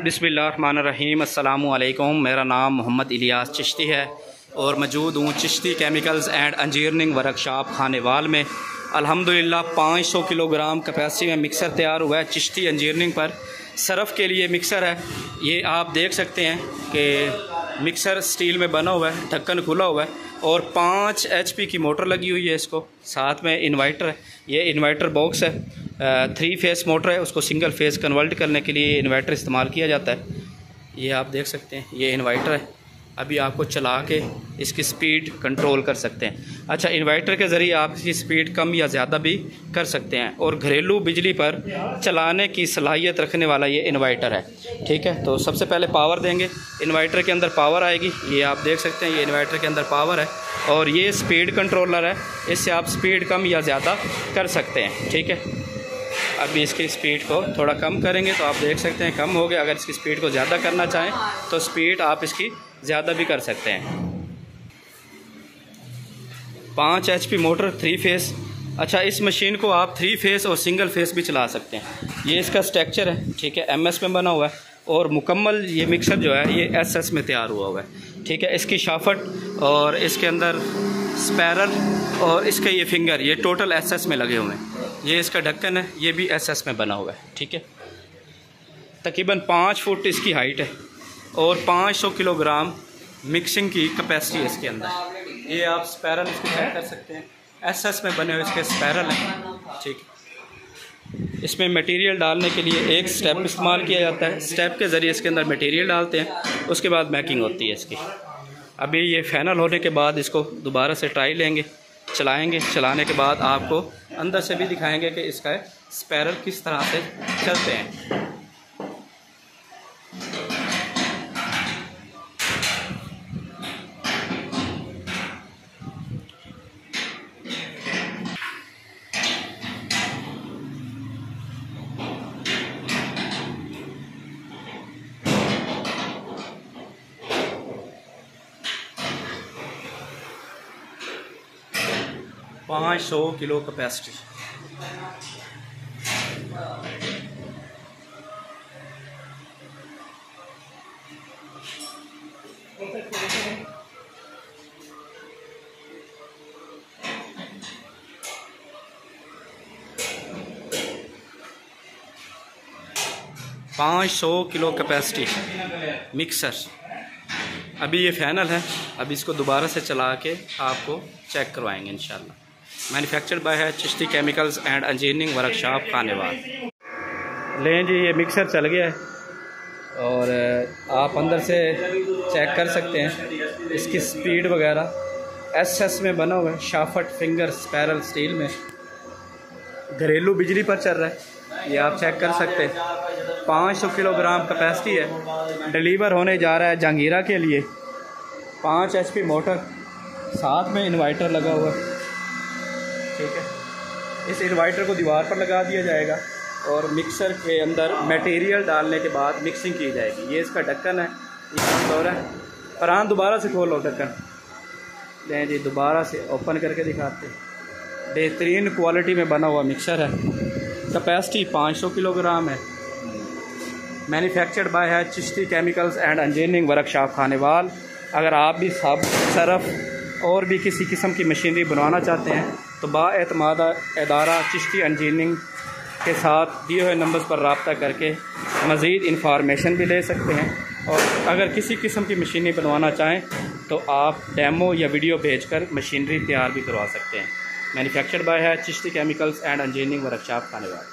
बिस्मिल्लाहिर्रहमानिर्रहीम। अस्सलामुअलैकुम। मेरा नाम मोहम्मद इलियास चिश्ती है और मौजूद हूँ Chishti chemicals and engineering workshop Khanewal में। अल्हम्दुलिल्लाह 500 किलोग्राम कैपेसिटी में मिक्सर तैयार हुआ है। चिश्ती इंजीनियरिंग पर सरफ़ के लिए मिक्सर है। ये आप देख सकते हैं कि मिक्सर स्टील में बना हुआ है, ढक्कन खुला हुआ है और 5 HP की मोटर लगी हुई है। इसको साथ में इन्वर्टर है। ये इन्वर्टर बॉक्स है, 3 फेस मोटर है। उसको सिंगल फेस कन्वर्ट करने के लिए इन्वर्टर इस्तेमाल किया जाता है। ये आप देख सकते हैं, ये इन्वर्टर है। अभी आपको चला के इसकी स्पीड कंट्रोल कर सकते हैं। अच्छा, इन्वर्टर के ज़रिए आप इसकी स्पीड कम या ज़्यादा भी कर सकते हैं और घरेलू बिजली पर चलाने की सलाहियत रखने वाला ये इन्वर्टर है। ठीक है, तो सबसे पहले पावर देंगे। इन्वर्टर के अंदर पावर आएगी, ये आप देख सकते हैं। ये इन्वर्टर के अंदर पावर है और ये स्पीड कंट्रोलर है। इससे आप स्पीड कम या ज़्यादा कर सकते हैं। ठीक है, अभी इसकी स्पीड को थोड़ा कम करेंगे तो आप देख सकते हैं कम हो गया। अगर इसकी स्पीड को ज़्यादा करना चाहें तो स्पीड आप इसकी ज़्यादा भी कर सकते हैं। 5 HP मोटर, 3 फेस। अच्छा, इस मशीन को आप 3 फेस और सिंगल फेस भी चला सकते हैं। ये इसका स्ट्रक्चर है। ठीक है, MS में बना हुआ है और मुकम्मल ये मिक्सर जो है ये SS में तैयार हुआ है। ठीक है, इसकी शाफट और इसके अंदर स्पैरल और इसके ये फिंगर ये टोटल SS में लगे हुए हैं। ये इसका ढक्कन है, ये भी SS में बना हुआ है। ठीक है, तकरीबन 5 फुट इसकी हाइट है और 500 किलोग्राम मिक्सिंग की कैपेसिटी है इसके अंदर। ये आप स्पैरल इसको चेक कर सकते हैं, SS में बने हुए इसके स्पैरल हैं। ठीक है, इसमें मटेरियल डालने के लिए एक स्टेप इस्तेमाल किया जाता है। स्टेप के ज़रिए इसके अंदर मटेरियल डालते हैं, उसके बाद मैकिंग होती है इसकी। अभी ये फाइनल होने के बाद इसको दोबारा से ट्राई लेंगे, चलाएंगे। चलाने के बाद आपको अंदर से भी दिखाएंगे कि इसका स्पैरल किस तरह से चलते हैं। पाँच 100 किलो कैपेसिटी। पाँच 100 किलो कैपेसिटी मिक्सर। अभी ये फाइनल है। अभी इसको दोबारा से चला के आपको चेक करवाएंगे इंशाल्लाह। मैन्युफैक्चर्ड बाय है Chishti chemicals and engineering workshop Khanewal. लें जी, ये मिक्सर चल गया है और आप अंदर से चेक कर सकते हैं इसकी स्पीड वगैरह। SS में बना हुआ है, शाफट, फिंगर, स्पैरल स्टील में, घरेलू बिजली पर चल रहा है। ये आप चेक कर सकते हैं। 500 किलोग्राम कैपेसिटी है। डिलीवर होने जा रहा है जहांगीरा के लिए। 5 HP मोटर, साथ में इन्वर्टर लगा हुआ है। ठीक है, इस इन्वर्टर को दीवार पर लगा दिया जाएगा और मिक्सर के अंदर मटेरियल डालने के बाद मिक्सिंग की जाएगी। ये इसका ढक्कन है, ये हो रहा है। फरहान दोबारा से खोलो ढक्कन। लें जी, दोबारा से ओपन करके दिखाते हैं। बेहतरीन क्वालिटी में बना हुआ मिक्सर है। कैपेसिटी 500 किलोग्राम है। मैन्युफैक्चर्ड बाय है Chishti chemicals and engineering workshop Khanewal. अगर आप भी सब सरफ और भी किसी किस्म की मशीनरी बनवाना चाहते हैं तो बाएतमाद इदारा चिश्ती इंजीनियरिंग के साथ दिए हुए नंबर्स पर रब्ता करके मज़ीद इंफॉर्मेशन भी ले सकते हैं। और अगर किसी किस्म की मशीनरी बनवाना चाहें तो आप डेमो या वीडियो भेजकर मशीनरी तैयार भी करवा सकते हैं। मैन्युफैक्चर्ड बाय है Chishti chemicals and engineering workshop Khanewal.